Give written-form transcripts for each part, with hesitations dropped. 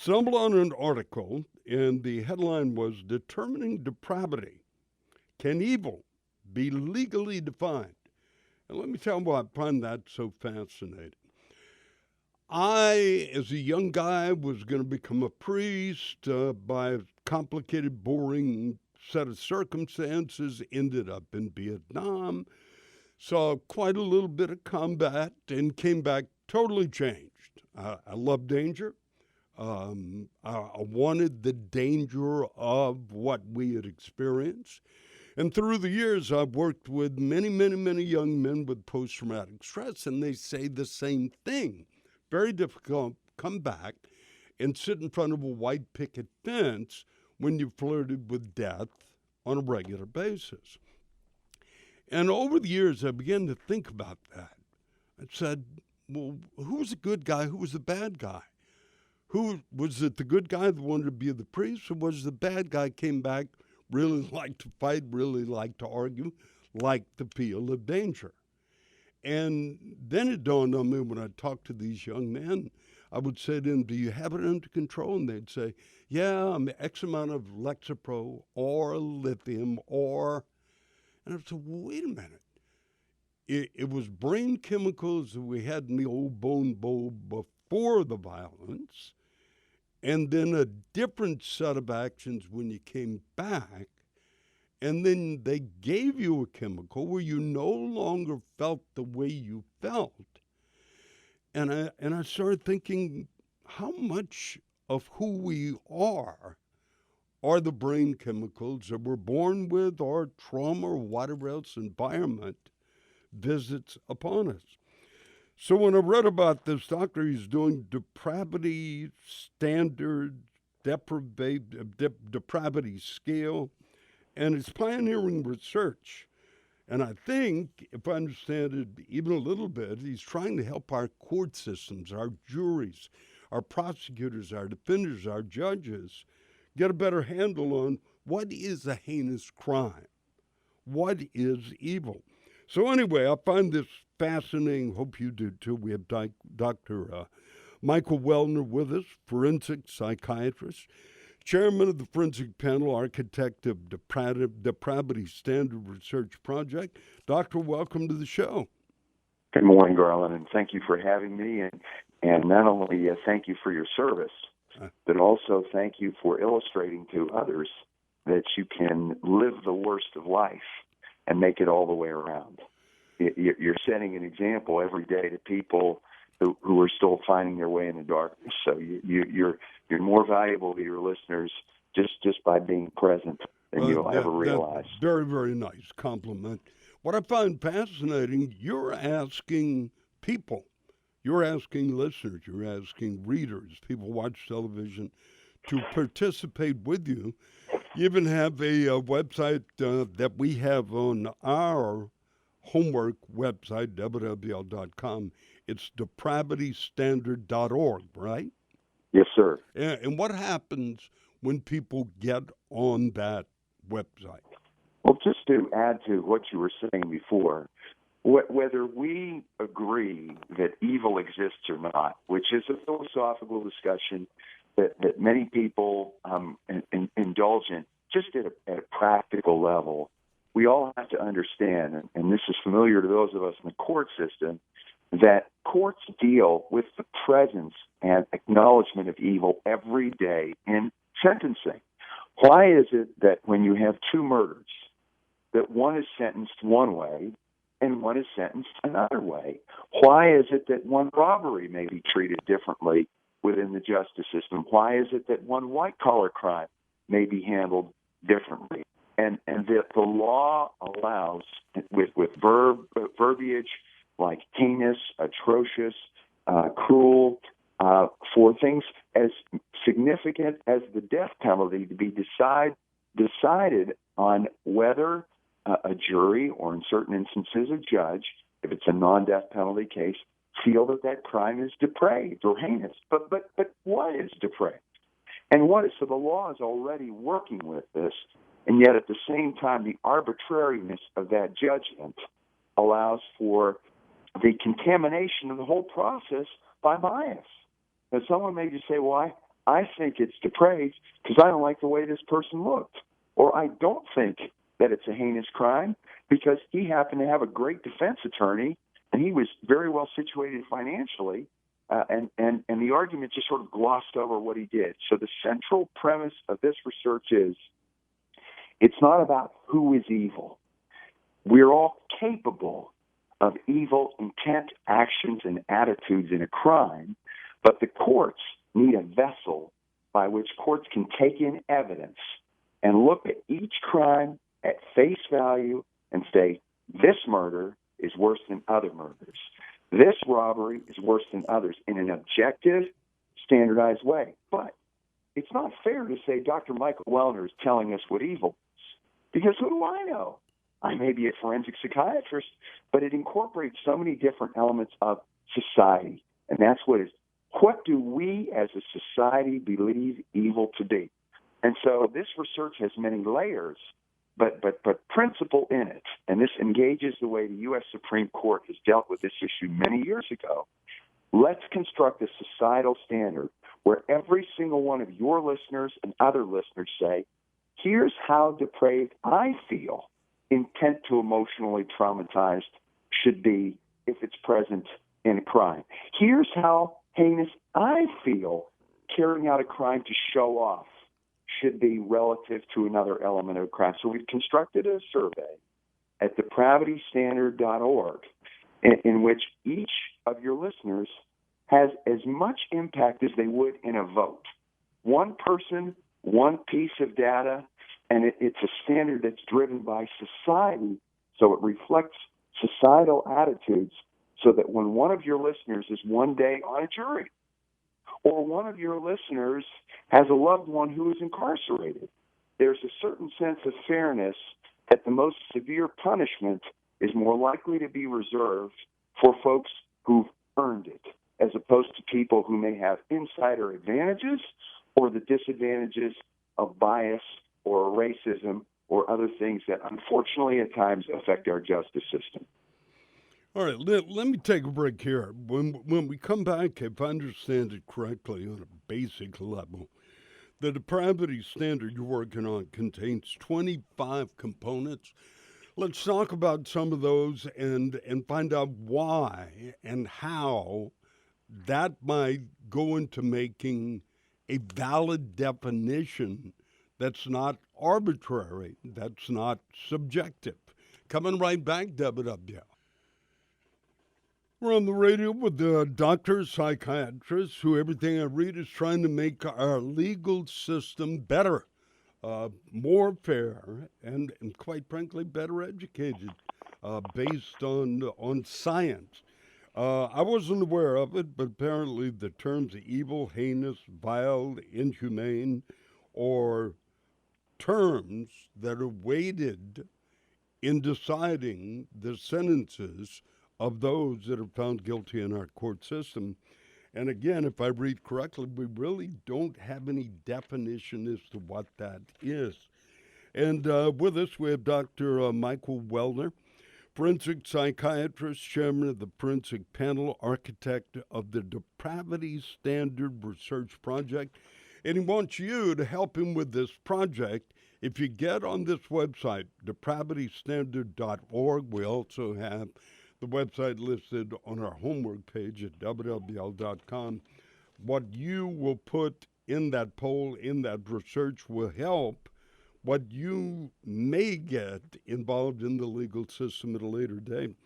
stumbled on an article, and the headline was Determining Depravity. Can Evil Be Legally Defined? And let me tell you why I find that so fascinating. I, as a young guy, was going to become a priest by a complicated, boring set of circumstances, ended up in Vietnam, saw quite a little bit of combat, and came back totally changed. I love danger. I wanted the danger of what we had experienced. And through the years, I've worked with many, many, many young men with post-traumatic stress, and they say the same thing. Very difficult to come back and sit in front of a white picket fence when you flirted with death on a regular basis. And over the years, I began to think about that. I said, well, who was the good guy? Who was the bad guy? Who was it, the good guy that wanted to be the priest, or was the bad guy came back, really liked to fight, really liked to argue, liked the feel of danger? And then it dawned on me when I talked to these young men, I would say to them, do you have it under control? And they'd say, yeah, I'm X amount of Lexapro or lithium or, and I said, well, wait a minute. It was brain chemicals that we had in the old bone bowl before the violence, and then a different set of actions when you came back. And then they gave you a chemical where you no longer felt the way you felt. And I started thinking, how much of who we are the brain chemicals that we're born with, or trauma, or whatever else environment visits upon us. So when I read about this doctor, he's doing Depravity Standard, Depravity Scale, and it's pioneering research. And I think, if I understand it even a little bit, he's trying to help our court systems, our juries, our prosecutors, our defenders, our judges, get a better handle on what is a heinous crime, what is evil. So anyway, I find this fascinating. Hope you do too. We have Dr. Michael Welner with us, forensic psychiatrist, chairman of the forensic panel, architect of Depravity Standard Research Project. Doctor, welcome to the show. Good morning, Garland, and thank you for having me. And not only thank you for your service, but also thank you for illustrating to others that you can live the worst of life and make it all the way around. You're setting an example every day to people who are still finding their way in the darkness. So you're more valuable to your listeners just by being present than you'll ever realize. Very, very nice compliment. What I find fascinating, you're asking people, you're asking listeners, you're asking readers, people watch television, to participate with you. You even have a website that we have on our homework website, WWL.com. It's depravitystandard.org, right? Yes, sir. And what happens when people get on that website? Well, just to add to what you were saying before, whether we agree that evil exists or not, which is a philosophical discussion that many people indulge in, just at a practical level, we all have to understand, and this is familiar to those of us in the court system, that courts deal with the presence and acknowledgement of evil every day in sentencing. Why is it that when you have two murders, that one is sentenced one way and one is sentenced another way? Why is it that one robbery may be treated differently within the justice system? Why is it that one white-collar crime may be handled differently? And the law allows, with verbiage like heinous, atrocious, cruel, for things as significant as the death penalty to be decided on whether a jury, or in certain instances a judge, if it's a non-death penalty case, feel that crime is depraved or heinous. But what is depraved? And so the law is already working with this, and yet at the same time, the arbitrariness of that judgment allows for the contamination of the whole process by bias. Now, someone may just say, well, I think it's depraved because I don't like the way this person looked. Or I don't think that it's a heinous crime because he happened to have a great defense attorney and he was very well situated financially. And the argument just sort of glossed over what he did. So the central premise of this research is it's not about who is evil. We're all capable of evil intent, actions, and attitudes in a crime, but the courts need a vessel by which courts can take in evidence and look at each crime at face value and say, this murder is worse than other murders. This robbery is worse than others in an objective, standardized way. But it's not fair to say Dr. Michael Welner is telling us what evil is, because who do I know? I may be a forensic psychiatrist, but it incorporates so many different elements of society. And that's what do we as a society believe evil to be? And so this research has many layers, but principle in it. And this engages the way the U.S. Supreme Court has dealt with this issue many years ago. Let's construct a societal standard where every single one of your listeners and other listeners say, here's how depraved I feel intent to emotionally traumatized should be if it's present in a crime. Here's how heinous I feel carrying out a crime to show off should be relative to another element of a crime. So we've constructed a survey at depravitystandard.org in which each of your listeners has as much impact as they would in a vote. One person, one piece of data, and it's a standard that's driven by society, so it reflects societal attitudes, so that when one of your listeners is one day on a jury, or one of your listeners has a loved one who is incarcerated, there's a certain sense of fairness that the most severe punishment is more likely to be reserved for folks who've earned it, as opposed to people who may have insider advantages or the disadvantages of bias or racism or other things that unfortunately at times affect our justice system. All right, let me take a break here. When we come back, if I understand it correctly on a basic level, the Depravity Standard you're working on contains 25 components. Let's talk about some of those and find out why and how that might go into making a valid definition that's not arbitrary, that's not subjective. Coming right back, WWL. We're on the radio with the doctor, psychiatrist, who everything I read is trying to make our legal system better, more fair, and quite frankly, better educated, based on science. I wasn't aware of it, but apparently the terms evil, heinous, vile, inhumane, or terms that are weighted in deciding the sentences of those that are found guilty in our court system. And again, if I read correctly, we really don't have any definition as to what that is. And with us, we have Dr. Michael Welner, forensic psychiatrist, chairman of the forensic panel, architect of the Depravity Standard Research Project. And he wants you to help him with this project. If you get on this website, depravitystandard.org, we also have the website listed on our homework page at WWL.com. What you will put in that poll, in that research, will help what you may get involved in the legal system at a later date.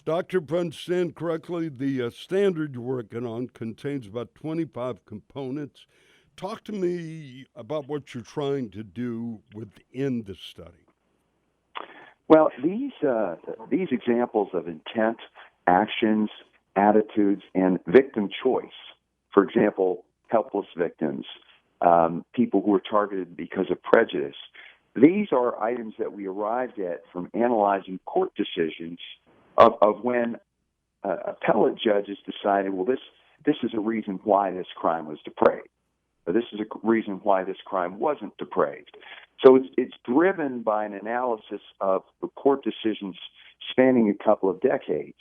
Doctor, if I understand correctly, the standard you're working on contains about 25 components. Talk to me about what you're trying to do within the study. Well, these examples of intent, actions, attitudes, and victim choice, for example, helpless victims, people who are targeted because of prejudice, these are items that we arrived at from analyzing court decisions of when appellate judges decided, well, this is a reason why this crime was depraved. This is a reason why this crime wasn't depraved. So it's driven by an analysis of the court decisions spanning a couple of decades.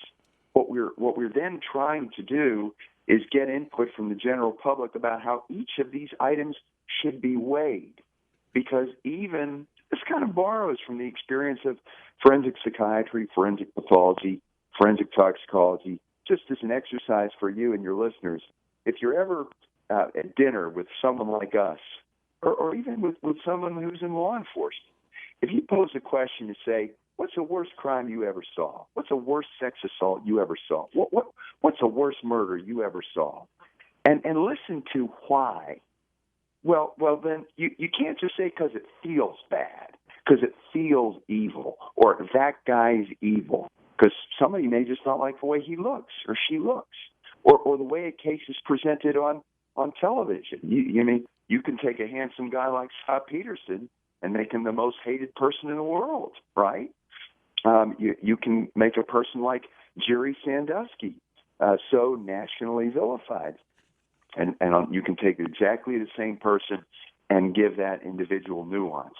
What we're then trying to do is get input from the general public about how each of these items should be weighed. Because even this kind of borrows from the experience of forensic psychiatry, forensic pathology, forensic toxicology, just as an exercise for you and your listeners. If you're ever at dinner with someone like us, or even with someone who's in law enforcement, if you pose a question to say, what's the worst crime you ever saw? What's the worst sex assault you ever saw? What's the worst murder you ever saw? And listen to why. Well, then you can't just say because it feels bad, because it feels evil, or that guy's evil, because somebody may just not like the way he looks or she looks, or the way a case is presented on television. You can take a handsome guy like Scott Peterson and make him the most hated person in the world, right? You can make a person like Jerry Sandusky so nationally vilified. And you can take exactly the same person and give that individual nuance.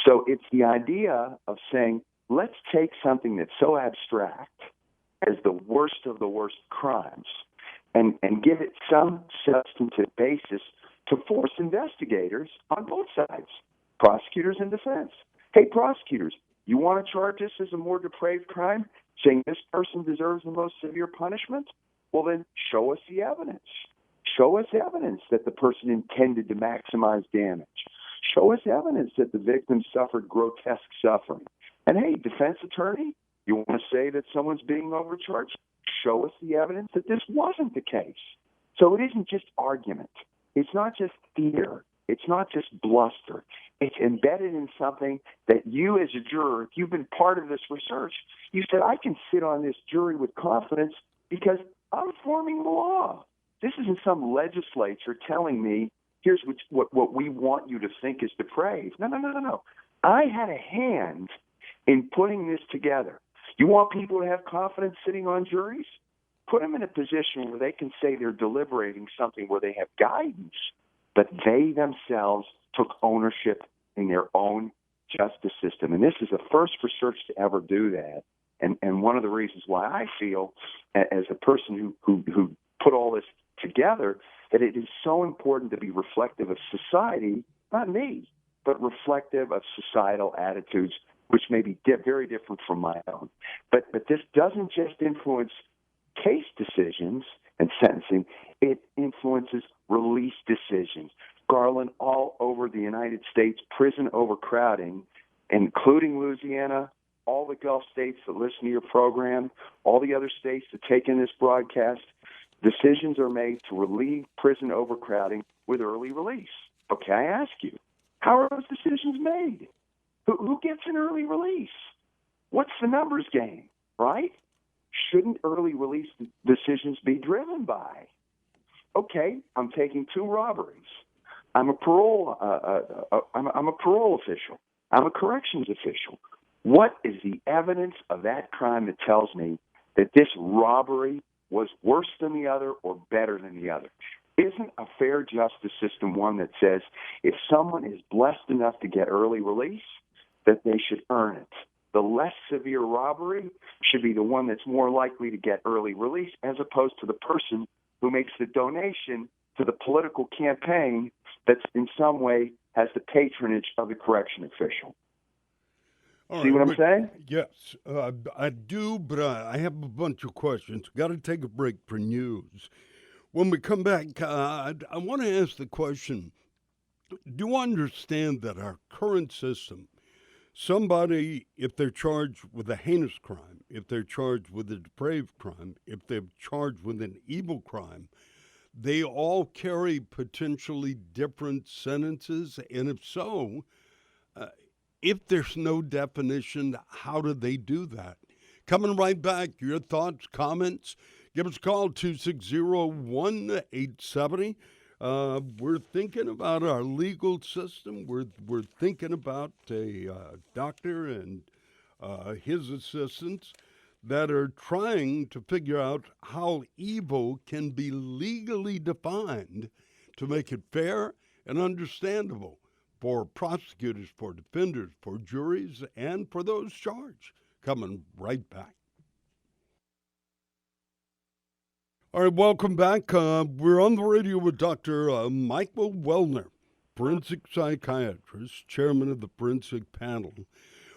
So it's the idea of saying, let's take something that's so abstract as the worst of the worst crimes and give it some substantive basis to force investigators on both sides, prosecutors and defense. Hey, prosecutors, you want to charge this as a more depraved crime, saying this person deserves the most severe punishment? Well, then show us the evidence. Show us evidence that the person intended to maximize damage. Show us evidence that the victim suffered grotesque suffering. And hey, defense attorney, you want to say that someone's being overcharged? Show us the evidence that this wasn't the case. So it isn't just argument. It's not just fear. It's not just bluster. It's embedded in something that you as a juror, if you've been part of this research, you said, I can sit on this jury with confidence because I'm forming the law. This isn't some legislature telling me, here's what we want you to think is depraved. No. I had a hand in putting this together. You want people to have confidence sitting on juries? Put them in a position where they can say they're deliberating something where they have guidance, but they themselves took ownership in their own justice system. And this is the first research to ever do that. And one of the reasons why I feel, as a person who put all this together, that it is so important to be reflective of society, not me, but reflective of societal attitudes, which may be very different from my own. But this doesn't just influence case decisions and sentencing, it influences release decisions. Garland, all over the United States, prison overcrowding, including Louisiana, all the Gulf states that listen to your program, all the other states that take in this broadcast, decisions are made to relieve prison overcrowding with early release. Okay, I ask you, how are those decisions made? Who gets an early release? What's the numbers game, right? Shouldn't early release decisions be driven by, okay, I'm taking 2 robberies. I'm a parole official. I'm a corrections official. What is the evidence of that crime that tells me that this robbery was worse than the other or better than the other? Isn't a fair justice system one that says if someone is blessed enough to get early release, that they should earn it? The less severe robbery should be the one that's more likely to get early release, as opposed to the person who makes the donation to the political campaign that's in some way has the patronage of the correction official. See what I'm saying? Yes, I do, but I have a bunch of questions. Got to take a break for news. When we come back, I want to ask the question, do you understand that our current system, somebody, if they're charged with a heinous crime, if they're charged with a depraved crime, if they're charged with an evil crime, they all carry potentially different sentences? And if so, if there's no definition, how do they do that? Coming right back, your thoughts, comments, give us a call, 260-1870. We're thinking about our legal system. We're thinking about a doctor and his assistants that are trying to figure out how evil can be legally defined to make it fair and understandable for prosecutors, for defenders, for juries, and for those charged. Coming right back. All right, welcome back. We're on the radio with Dr. Michael Welner, forensic psychiatrist, chairman of the forensic panel,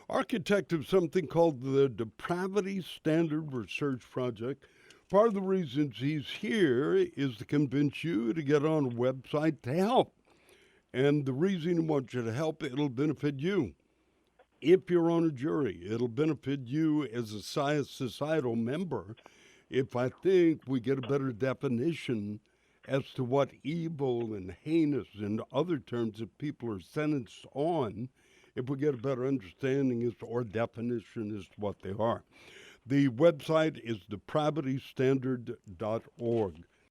architect of something called the Depravity Standard Research Project. Part of the reasons he's here is to convince you to get on a website to help. And the reason he wants you to help, it'll benefit you. If you're on a jury, it'll benefit you as a societal member if I think we get a better definition as to what evil and heinous and other terms that people are sentenced on, if we get a better understanding as to, or definition as to what they are. The website is depravitystandard.org.